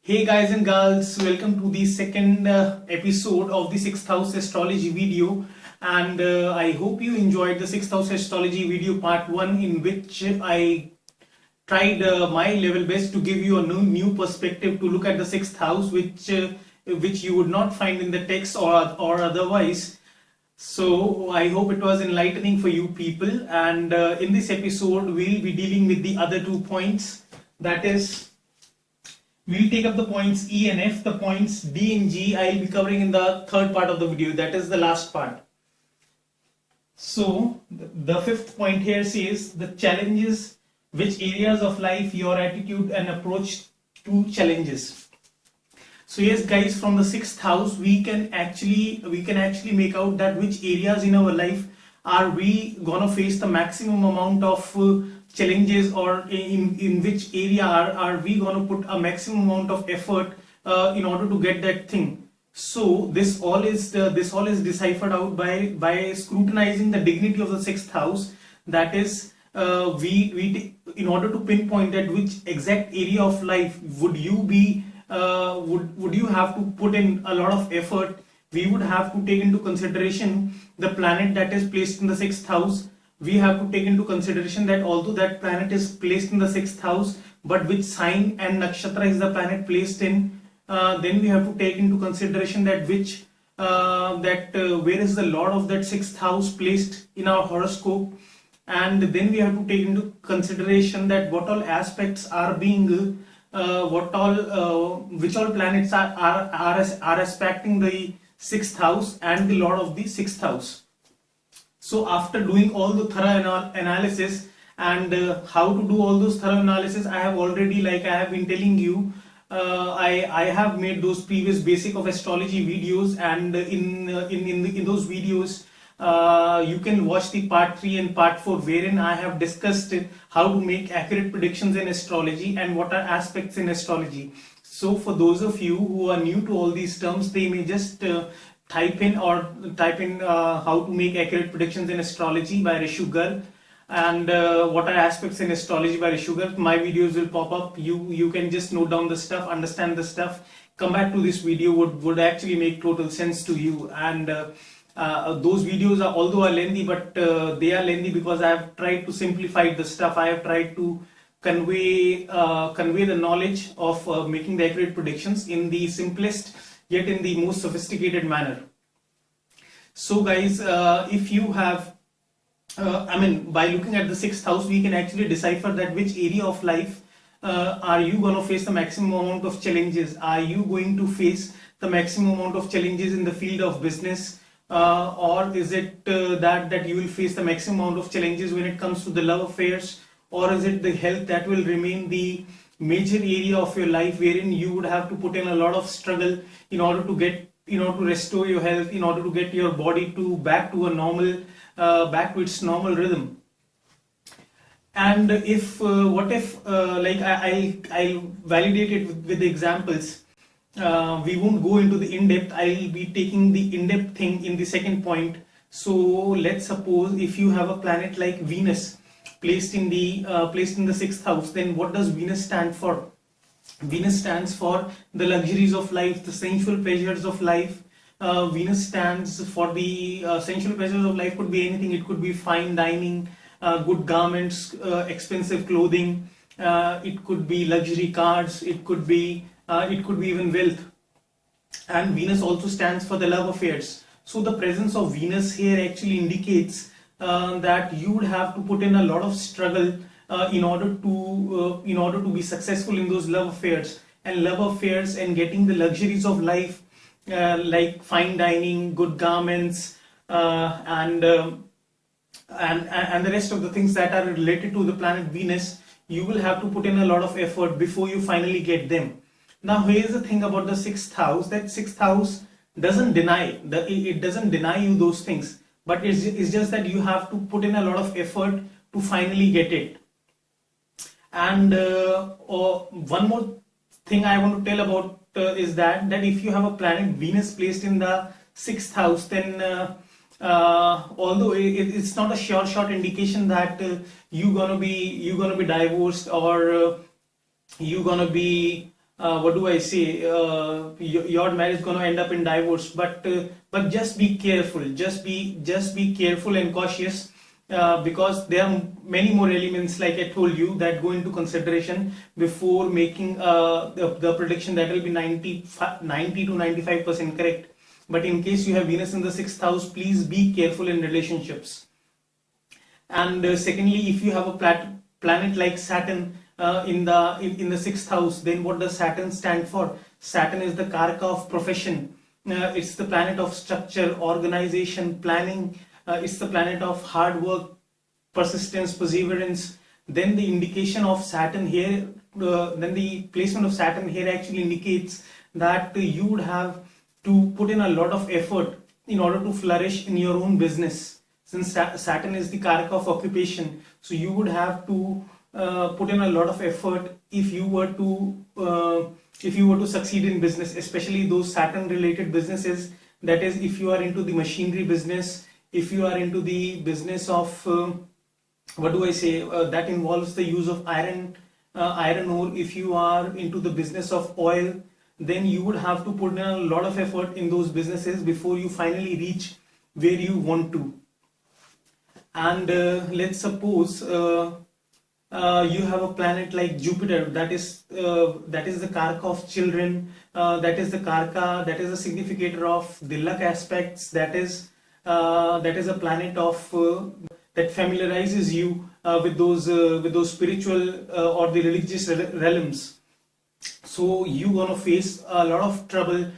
Hey guys and girls, welcome to the second episode of the 6th house astrology video, and I hope you enjoyed the 6th house astrology video part 1, in which I tried my level best to give you a new perspective to look at the 6th house, which you would not find in the text or otherwise. So I hope it was enlightening for you people, and in this episode we'll be dealing with the other 2 points, that is, we'll take up the points E and F. The points D and G I'll be covering in the third part of the video, that is the last part. So the fifth point here says the challenges, which areas of life your attitude and approach to challenges. So yes guys, from the 6th house we can actually make out that which areas in our life are we gonna face the maximum amount of challenges, or in which area are we going to put a maximum amount of effort in order to get that thing. So this all is deciphered out by scrutinizing the dignity of the 6th house. That is, we in order to pinpoint that which exact area of life would you be would you have to put in a lot of effort, we would have to take into consideration the planet that is placed in the 6th house. We have to take into consideration that although that planet is placed in the 6th house, but which sign and nakshatra is the planet placed in, then we have to take into consideration that where is the lord of that 6th house placed in our horoscope, and then we have to take into consideration that what all aspects are being which all planets are aspecting the 6th house and the lord of the 6th house. So after doing all the thorough analysis and how to do all those thorough analysis, I have already, like I have been telling you, I have made those previous basic of astrology videos, and in those videos you can watch the part 3 and part 4, wherein I have discussed how to make accurate predictions in astrology and what are aspects in astrology. So for those of you who are new to all these terms, they may just type in how to make accurate predictions in astrology by RISHU, and what are aspects in astrology by RISHU. My videos will pop up. You can just note down the stuff, understand the stuff, come back to this video, would actually make total sense to you. And those videos are, although are lengthy, but they are lengthy because I have tried to simplify the stuff. I have tried to convey the knowledge of making the accurate predictions in the simplest yet in the most sophisticated manner. So guys, if you have by looking at the 6th house, we can actually decipher that which area of life are you going to face the maximum amount of challenges. Are you going to face the maximum amount of challenges in the field of business, or is it that you will face the maximum amount of challenges when it comes to the love affairs, or is it the health that will remain the major area of your life, wherein you would have to put in a lot of struggle in order to restore your health, in order to get your body back to its normal rhythm. And if what if like I'll validate it with the examples. We won't go into the in-depth. I'll be taking the in-depth thing in the second point. So let's suppose if you have a planet like Venus placed in the 6th house, then what does Venus stand for? Venus stands for the luxuries of life, the sensual pleasures of life. Venus stands for the sensual pleasures of life. Could be anything. It could be fine dining, good garments, expensive clothing. It could be luxury cars. It could be even wealth. And Venus also stands for the love affairs. So the presence of Venus here actually indicates that you would have to put in a lot of struggle in order to be successful in those love affairs, and getting the luxuries of life, like fine dining, good garments, and the rest of the things that are related to the planet Venus. You will have to put in a lot of effort before you finally get them. Now here's the thing about the 6th house, that 6th house doesn't deny you those things, but it's just that you have to put in a lot of effort to finally get it. And one more thing I want to tell about is that if you have a planet Venus placed in the 6th house, then although it's not a sure shot indication that you're gonna be divorced, or you're gonna be what do I say, your marriage is going to end up in divorce. But just be careful, just be careful and cautious, because there are many more elements, like I told you, that go into consideration before making the prediction that will be 90 to 95% correct. But in case you have Venus in the 6th house, please be careful in relationships. And secondly, if you have a planet like Saturn in the 6th house, then what does Saturn stand for? Saturn is the Karaka of profession. It's the planet of structure, organization, planning. It's the planet of hard work, persistence, perseverance. Then the indication of Saturn here, then the placement of Saturn here actually indicates that you would have to put in a lot of effort in order to flourish in your own business. Since Saturn is the Karaka of occupation, so you would have to put in a lot of effort if you were to succeed in business, especially those Saturn related businesses. That is, if you are into the machinery business, if you are into the business of what do I say, that involves the use of iron ore. If you are into the business of oil, then you would have to put in a lot of effort in those businesses before you finally reach where you want to. And let's suppose you have a planet like Jupiter, that is the Karaka of children, that is the Karaka, that is the significator of the luck aspects, that is a planet of that familiarizes you with those spiritual or the religious realms. So you're gonna face a lot of trouble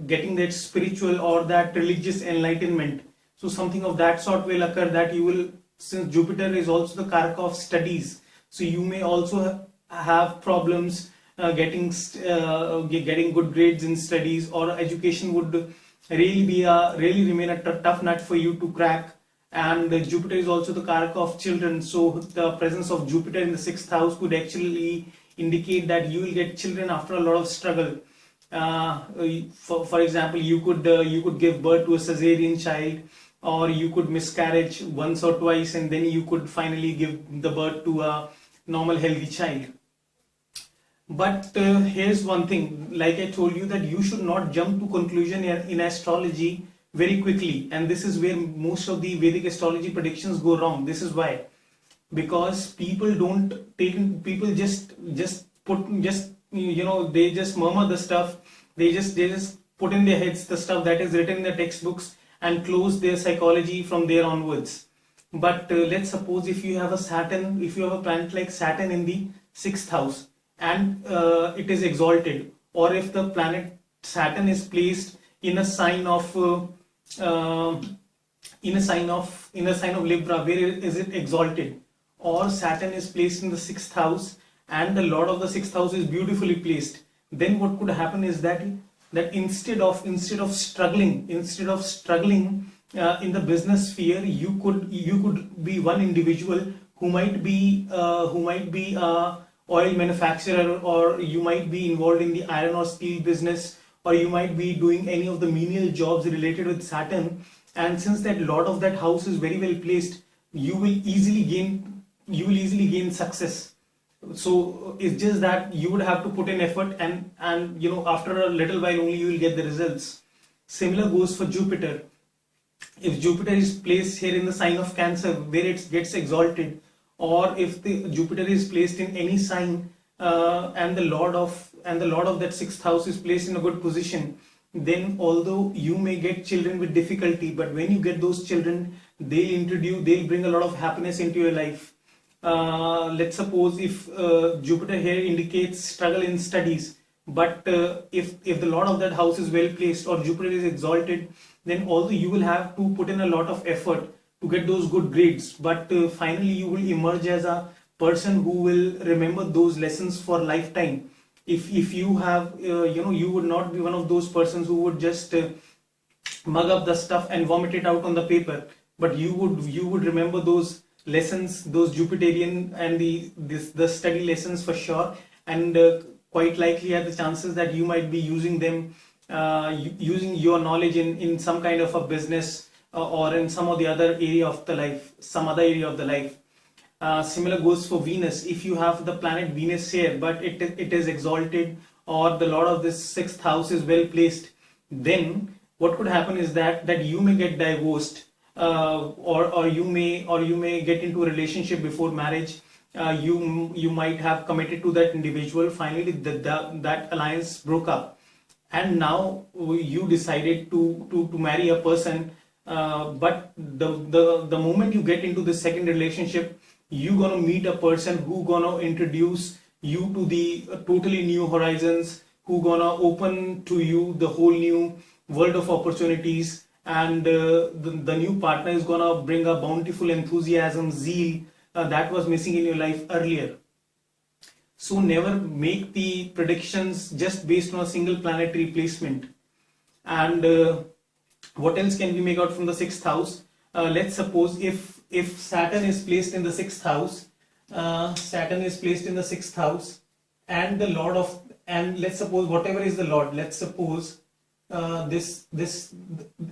getting that spiritual or that religious enlightenment. So something of that sort will occur, that you will, since Jupiter is also the Karaka of studies, so you may also have problems getting good grades in studies, or education would really remain a tough nut for you to crack. And Jupiter is also the Karaka of children, so the presence of Jupiter in the 6th house could actually indicate that you will get children after a lot of struggle. For example, you could give birth to a cesarean child, or you could miscarriage once or twice, and then you could finally give the birth to a normal healthy child. But here's one thing, like I told you, that you should not jump to conclusion in astrology very quickly, and this is where most of the Vedic astrology predictions go wrong. This is why, because people just they just murmur the stuff, they just put in their heads the stuff that is written in the textbooks and close their psychology from there onwards. But let's suppose if you have a planet like Saturn in the 6th house, and it is exalted, or if the planet Saturn is placed in a sign of Libra, where is it exalted, or Saturn is placed in the 6th house and the Lord of the 6th house is beautifully placed, then what could happen is that instead of struggling in the business sphere, you could be one individual who might be a oil manufacturer, or you might be involved in the iron or steel business, or you might be doing any of the menial jobs related with Saturn. And since that Lord of that house is very well placed, you will easily gain success. So it's just that you would have to put in effort, and after a little while only you will get the results. Similar goes for Jupiter. If Jupiter is placed here in the sign of Cancer, where it gets exalted, or if the Jupiter is placed in any sign and the Lord of that 6th house is placed in a good position, then although you may get children with difficulty, but when you get those children, they'll bring a lot of happiness into your life. Let's suppose if Jupiter here indicates struggle in studies, but if the Lord of that house is well placed, or Jupiter is exalted, then although you will have to put in a lot of effort to get those good grades, but finally you will emerge as a person who will remember those lessons for lifetime. If you have you would not be one of those persons who would just mug up the stuff and vomit it out on the paper, but you would remember those lessons, those Jupiterian and the study lessons for sure, and quite likely are the chances that you might be using them, using your knowledge in some kind of a business or in some other area of the life. Similar goes for Venus. If you have the planet Venus here, but it is exalted, or the Lord of this sixth house is well placed, then what could happen is that you may get divorced, or you may get into a relationship before marriage. You might have committed to that individual. Finally, that alliance broke up, and now you decided to marry a person. But the moment you get into the second relationship, you gonna meet a person who gonna introduce you to the totally new horizons, who gonna open to you the whole new world of opportunities, and the new partner is gonna bring a bountiful enthusiasm, zeal that was missing in your life earlier. So never make the predictions just based on a single planetary placement. And what else can we make out from the sixth house? Let's suppose if Saturn is placed in the sixth house, and the Lord of, and let's suppose whatever is the Lord, let's suppose this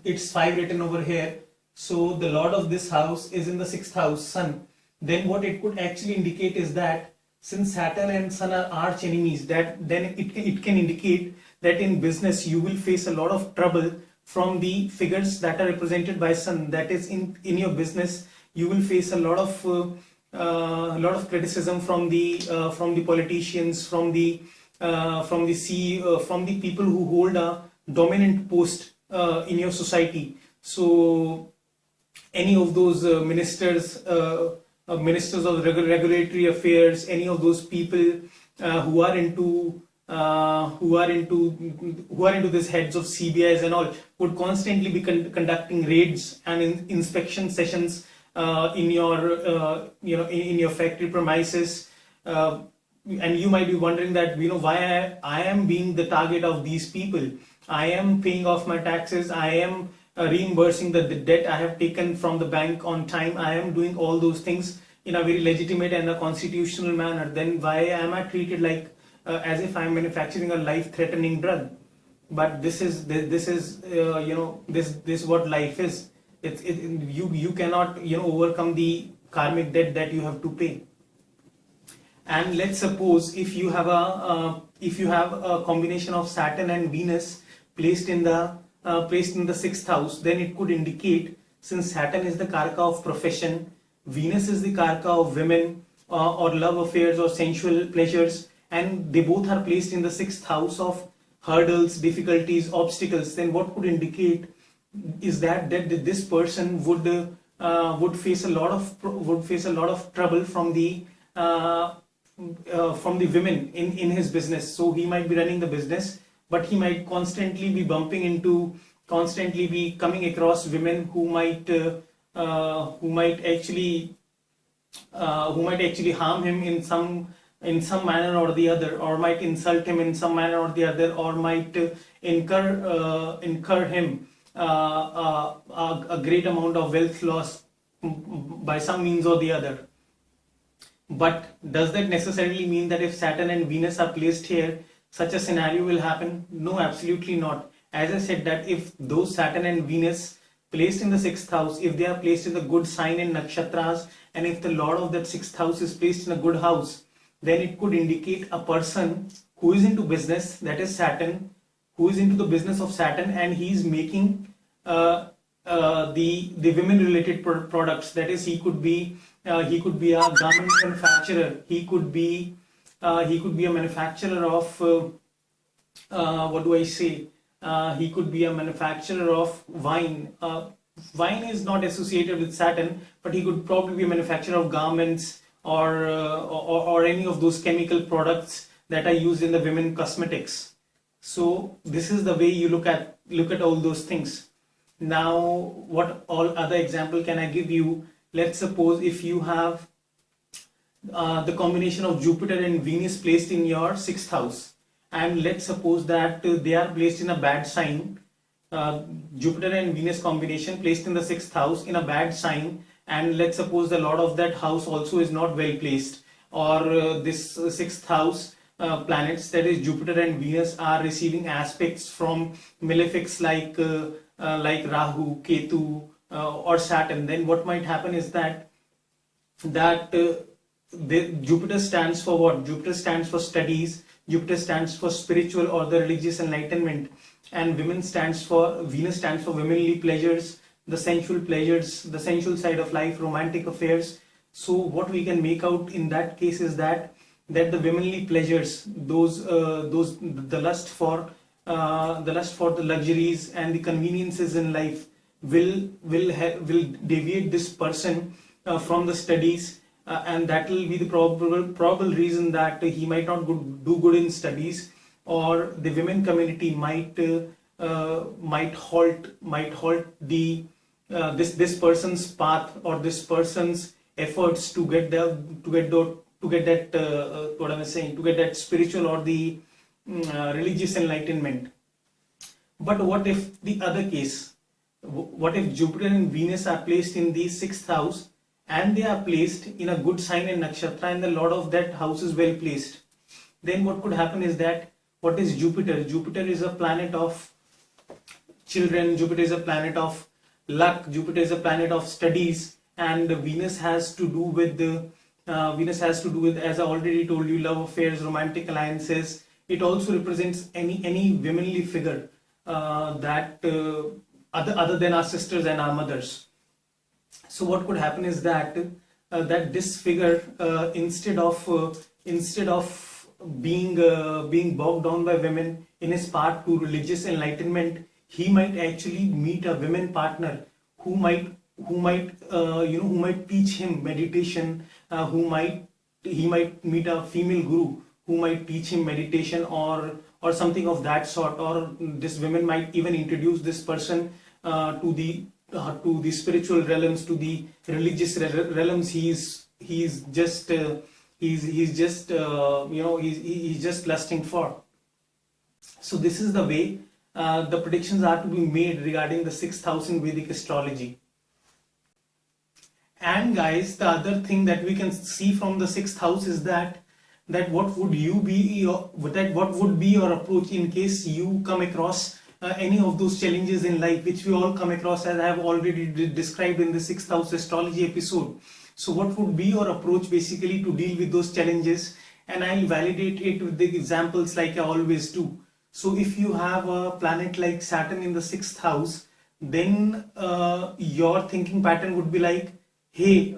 it's 5 written over here. So the Lord of this house is in the sixth house, Sun. Then what it could actually indicate is that since Saturn and Sun are arch enemies, that then it can indicate that in business you will face a lot of trouble from the figures that are represented by Sun. That is, in your business you will face a lot of criticism from the politicians, from the CEO, from the people who hold a dominant post in your society. So any of those ministers of regulatory affairs, any of those people who are into this heads of CBIs and all, would constantly be conducting raids and inspection sessions in your in your factory premises, and you might be wondering that why I am being the target of these people. I am paying off my taxes, I am reimbursing the debt I have taken from the bank on time, I am doing all those things in a very legitimate and a constitutional manner. Then why am I treated like as if I am manufacturing a life-threatening drug? But this is what life is. You cannot overcome the karmic debt that you have to pay. And let's suppose if you have a combination of Saturn and Venus placed in the sixth house, then it could indicate, since Saturn is the karaka of profession, Venus is the karaka of women or love affairs or sensual pleasures, and they both are placed in the sixth house of hurdles, difficulties, obstacles, then what could indicate is that this person would face a lot of trouble from the women in his business. So he might be running the business, but he might constantly be coming across women who might actually harm him in some manner or the other, or might insult him in some manner or the other, or might incur him a great amount of wealth loss by some means or the other. But does that necessarily mean that if Saturn and Venus are placed here, such a scenario will happen? No, absolutely not. As I said, that if those Saturn and Venus placed in the sixth house, if they are placed in the good sign in nakshatras, and if the Lord of that sixth house is placed in a good house, then it could indicate a person who is into business, that is Saturn, who is into the business of Saturn, and he is making the women related products. That is, he could be a garment manufacturer, he could be a manufacturer of he could be a manufacturer of wine. Wine is not associated with Saturn, but he could probably be a manufacturer of garments or any of those chemical products that are used in the women cosmetics. So this is the way you look at all those things. Now, what all other example can I give you? Let's suppose if you have the combination of Jupiter and Venus placed in your sixth house, and let's suppose that they are placed in a bad sign. Jupiter and Venus combination placed in the sixth house in a bad sign, and let's suppose the Lord of that house also is not well placed, or this sixth house planets, that is Jupiter and Venus, are receiving aspects from malefics like Rahu, Ketu, or Saturn. Then what might happen is that that Jupiter stands for what? Jupiter stands for studies, Jupiter stands for spiritual or the religious enlightenment, and Venus stands for womanly pleasures, the sensual pleasures, the sensual side of life, romantic affairs. So what we can make out in that case is that the womanly pleasures, the lust for the luxuries and the conveniences in life will deviate this person from the studies, and that will be the probable reason that he might not do good in studies, or the women community might halt the this person's path or this person's efforts to get that spiritual or the religious enlightenment. But what if the other case? What if Jupiter and Venus are placed in the 6th house and they are placed in a good sign in nakshatra and the lord of that house is well placed? Then what could happen is that, what is Jupiter? Jupiter is a planet of children, Jupiter is a planet of luck, Jupiter is a planet of studies, and Venus has to do with as I already told you, love affairs, romantic alliances. It also represents any womanly figure that other than our sisters and our mothers. So what could happen is that that this figure, instead of being bogged down by women in his path to religious enlightenment, he might actually meet a women partner who might teach him meditation, he might meet a female guru who might teach him meditation or something of that sort, or this women might even introduce this person to the spiritual realms, to the religious realms. He's just lusting for. So this is the way the predictions are to be made regarding the 6th house in Vedic astrology. And guys, the other thing that we can see from the 6th house is that what would be your approach in case you come across any of those challenges in life, which we all come across, as I have already described in the 6th house astrology episode. So what would be your approach basically to deal with those challenges? And I'll validate it with the examples like I always do. So if you have a planet like Saturn in the 6th house, then your thinking pattern would be like, hey,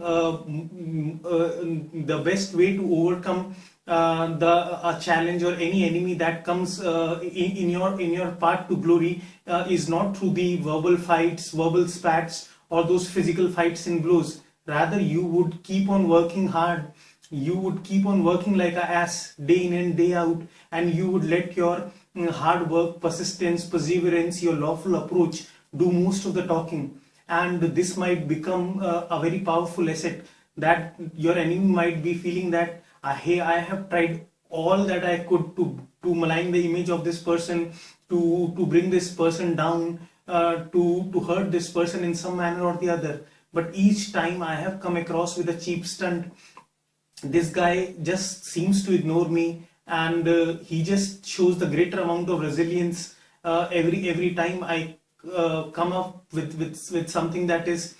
the best way to overcome a challenge or any enemy that comes in your path to glory is not through the verbal fights, verbal spats, or those physical fights and blows. Rather, you would keep on working hard. You would keep on working like an ass day in and day out, and you would let your hard work, persistence, perseverance, your lawful approach do most of the talking. And this might become a very powerful asset, that your enemy might be feeling that, hey, I have tried all that I could to malign the image of this person, to bring this person down, to hurt this person in some manner or the other. But each time I have come across with a cheap stunt. This guy just seems to ignore me, and he just shows the greater amount of resilience every time I come up with something that is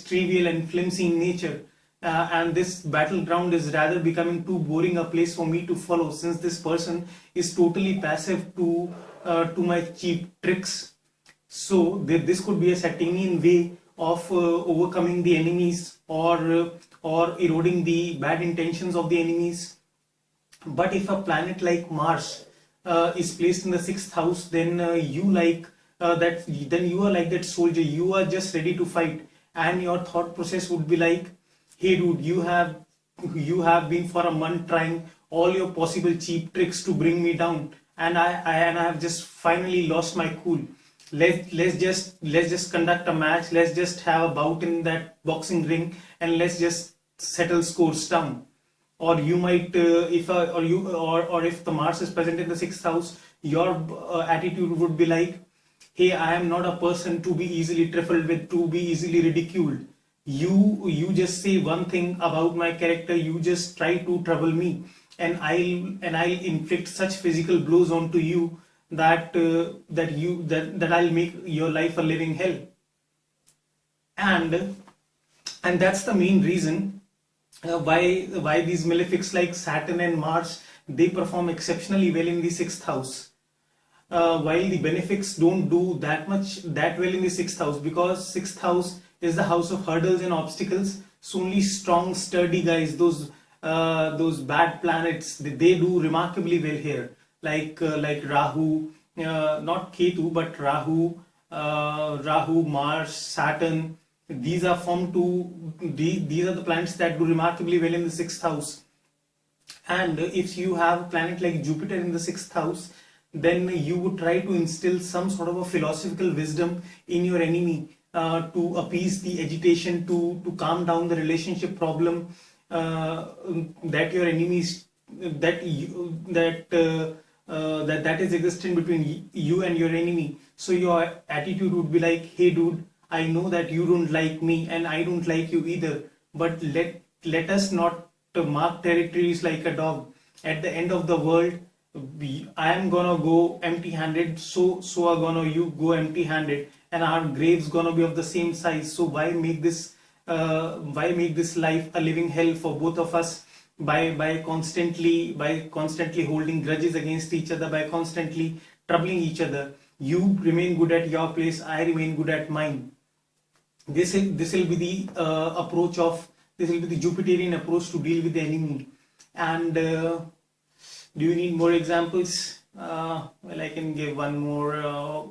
trivial and flimsy in nature. And this battleground is rather becoming too boring a place for me to follow, since this person is totally passive to my cheap tricks. So this could be a Saturnian way of overcoming the enemies, or eroding the bad intentions of the enemies. But if a planet like Mars is placed in the 6th house, then you are like that soldier. You are just ready to fight, and your thought process would be like, hey dude, you have been for a month trying all your possible cheap tricks to bring me down, and I have just finally lost my cool. Let's just conduct a match. Let's just have a bout in that boxing ring, and let's just settle scores down. Or you might, if the Mars is present in the 6th house, your attitude would be like, hey, I am not a person to be easily trifled with, to be easily ridiculed. You just say one thing about my character, you just try to trouble me, and I'll inflict such physical blows onto you that I'll make your life a living hell. And And that's the main reason why these malefics like Saturn and Mars, they perform exceptionally well in the sixth house, while the benefics don't do that well in the sixth house, because sixth house is the house of hurdles and obstacles. So only strong, sturdy guys, those bad planets, they do remarkably well here, like Rahu, not Ketu, but Rahu, Mars, Saturn. These are these are the planets that do remarkably well in the sixth house. And if you have a planet like Jupiter in the sixth house, then you would try to instill some sort of a philosophical wisdom in your enemy, to appease the agitation, to calm down the relationship problem that your enemies that you, that is existing between you and your enemy. So your attitude would be like, hey dude, I know that you don't like me and I don't like you either, but let us not mark territories like a dog. At the end of the world, I am gonna go empty-handed, so are gonna you go empty-handed, and our grave's gonna be of the same size. So why make this life a living hell for both of us by constantly holding grudges against each other, by constantly troubling each other? You remain good at your place, I remain good at mine. This will be the this will be the Jupiterian approach to deal with the enemy. And do you need more examples? Well, I can give one more.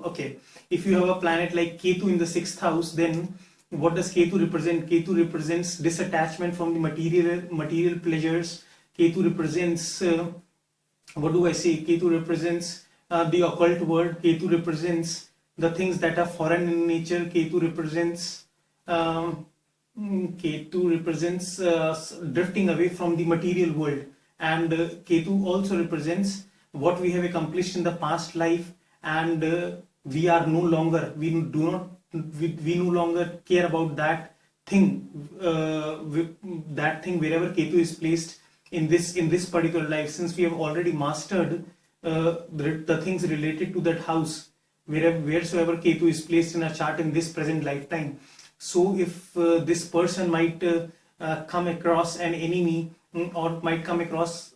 Okay, if you have a planet like Ketu in the sixth house, then what does Ketu represent? Ketu represents disattachment from the material pleasures. Ketu represents what do I say? Ketu represents the occult world. Ketu represents the things that are foreign in nature. Ketu represents drifting away from the material world, and Ketu also represents what we have accomplished in the past life, and we are no longer we no longer care about that thing wherever Ketu is placed in this particular life, since we have already mastered the things related to that house wheresoever Ketu is placed in a chart in this present lifetime. So if this person might come across an enemy, or might come across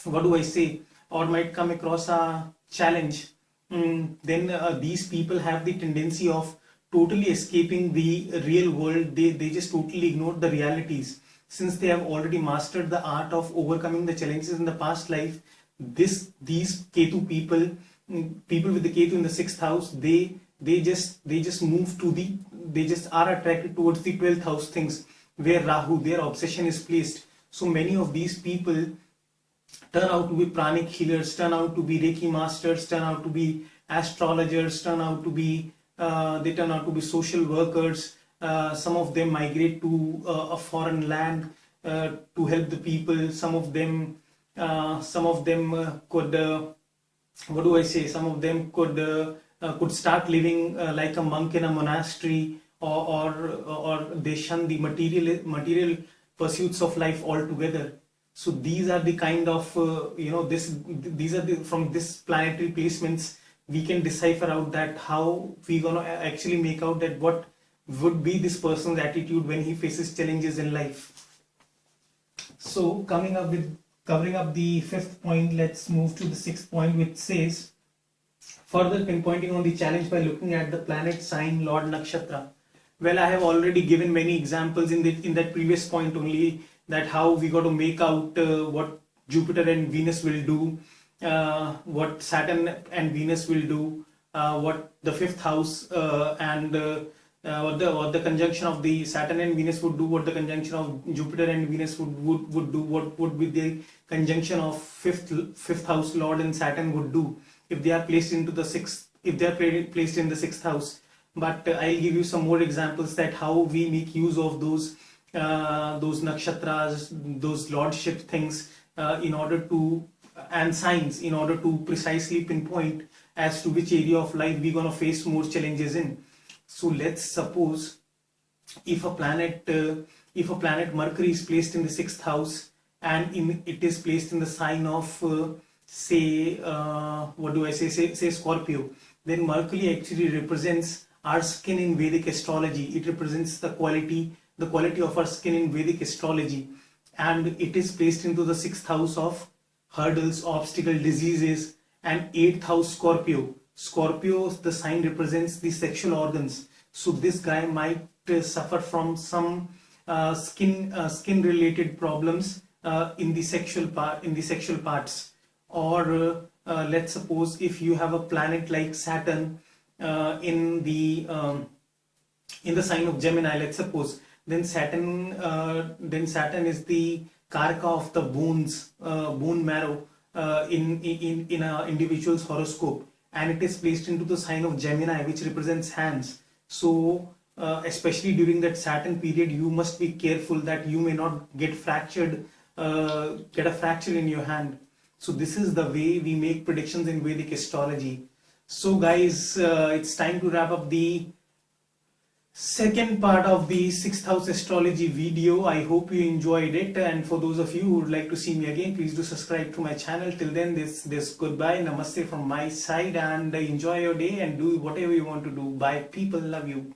what do I say, or might come across a challenge, then these people have the tendency of totally escaping the real world. They just totally ignore the realities, since they have already mastered the art of overcoming the challenges in the past life. These Ketu people with the Ketu in the sixth house, they just are attracted towards the 12th house things, where Rahu, their obsession, is placed. So many of these people turn out to be pranic healers, turn out to be Reiki masters, turn out to be astrologers, turn out to be social workers. Some of them migrate to a foreign land to help the people. Some of them could what do I say? Some of them could start living like a monk in a monastery, or they shun the material pursuits of life altogether. So these are the kind of from this planetary placements we can decipher out that how we gonna actually make out that what would be this person's attitude when he faces challenges in life. So covering up the fifth point, let's move to the sixth point, which says further pinpointing on the challenge by looking at the planet, sign, lord, nakshatra. Well, I have already given many examples in that previous point only, that how we got to make out what Jupiter and Venus will do, what Saturn and Venus will do, what the fifth house and what the conjunction of the Saturn and Venus would do, what the conjunction of Jupiter and Venus would do, what would be the conjunction of fifth house Lord and Saturn would do if they are placed into the placed in the sixth house. But I'll give you some more examples that how we make use of those nakshatras, those lordship things in order to, and signs, in order to precisely pinpoint as to which area of life we're gonna face more challenges in. So let's suppose if a planet Mercury is placed in the sixth house, and it is placed in the sign of say Scorpio, then Mercury actually represents our skin in Vedic astrology. It represents the quality of our skin in Vedic astrology, and it is placed into the 6th house of hurdles, obstacle, diseases, and 8th house Scorpio. Scorpio, the sign represents the sexual organs. So this guy might suffer from some skin related problems in the sexual parts, or let's suppose if you have a planet like Saturn in the sign of Gemini, let's suppose, then Saturn is the karaka of the bone marrow in an individual's horoscope, and it is placed into the sign of Gemini, which represents hands. So especially during that Saturn period, you must be careful that you may not get a fracture in your hand. So this is the way we make predictions in Vedic astrology. So guys, it's time to wrap up the second part of the 6th house astrology video. I hope you enjoyed it, and for those of you who would like to see me again, please do subscribe to my channel. Till then, this goodbye, namaste from my side, and enjoy your day and do whatever you want to do. Bye people, love you.